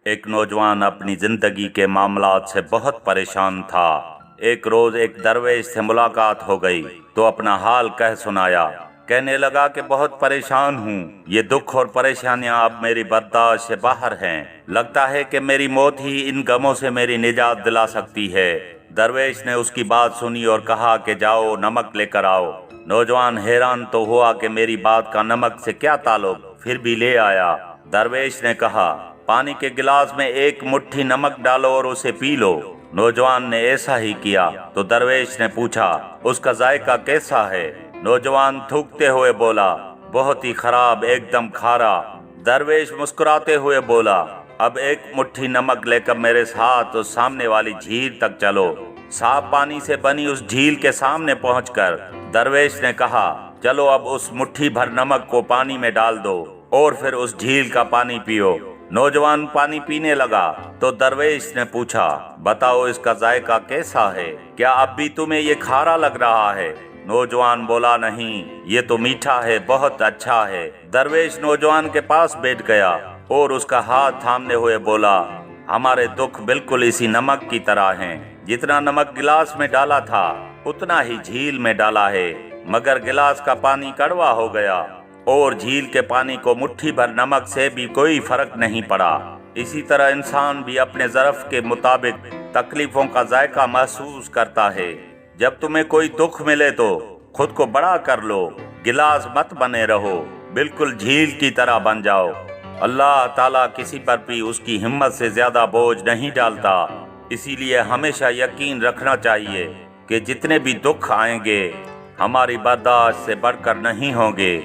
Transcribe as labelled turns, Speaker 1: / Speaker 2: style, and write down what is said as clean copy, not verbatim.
Speaker 1: ایک نوجوان اپنی زندگی کے معاملات سے بہت پریشان تھا۔ ایک روز ایک درویش سے ملاقات ہو گئی تو اپنا حال کہہ سنایا۔ کہنے لگا کہ بہت پریشان ہوں، یہ دکھ اور پریشانیاں اب میری برداشت سے باہر ہیں۔ لگتا ہے کہ میری موت ہی ان غموں سے میری نجات دلا سکتی ہے۔ درویش نے اس کی بات سنی اور کہا کہ جاؤ نمک لے کر آؤ۔ نوجوان حیران تو ہوا کہ میری بات کا نمک سے کیا تعلق، پھر بھی لے آیا۔ درویش نے کہا پانی کے گلاس میں ایک مٹھی نمک ڈالو اور اسے پی لو۔ نوجوان نے ایسا ہی کیا تو درویش نے پوچھا اس کا ذائقہ کیسا ہے؟ نوجوان تھوکتے ہوئے بولا بہت ہی خراب، ایک دم کھارا۔ درویش مسکراتے ہوئے بولا اب ایک مٹھی نمک لے کر میرے ساتھ اس سامنے والی جھیل تک چلو۔ صاف پانی سے بنی اس جھیل کے سامنے پہنچ کر درویش نے کہا چلو اب اس مٹھی بھر نمک کو پانی میں ڈال دو اور پھر اس جھیل کا پانی پیو۔ نوجوان پانی پینے لگا تو درویش نے پوچھا بتاؤ اس کا ذائقہ کیسا ہے؟ کیا اب بھی تمہیں یہ کھارا لگ رہا ہے؟ نوجوان بولا نہیں، یہ تو میٹھا ہے، بہت اچھا ہے۔ درویش نوجوان کے پاس بیٹھ گیا اور اس کا ہاتھ تھامنے ہوئے بولا ہمارے دکھ بالکل اسی نمک کی طرح ہیں۔ جتنا نمک گلاس میں ڈالا تھا اتنا ہی جھیل میں ڈالا ہے، مگر گلاس کا پانی کڑوا ہو گیا اور جھیل کے پانی کو مٹھی بھر نمک سے بھی کوئی فرق نہیں پڑا۔ اسی طرح انسان بھی اپنے ظرف کے مطابق تکلیفوں کا ذائقہ محسوس کرتا ہے۔ جب تمہیں کوئی دکھ ملے تو خود کو بڑا کر لو، گلاس مت بنے رہو، بالکل جھیل کی طرح بن جاؤ۔ اللہ تعالیٰ کسی پر بھی اس کی ہمت سے زیادہ بوجھ نہیں ڈالتا، اسی لیے ہمیشہ یقین رکھنا چاہیے کہ جتنے بھی دکھ آئیں گے ہماری برداشت سے بڑھ کر نہیں ہوں گے۔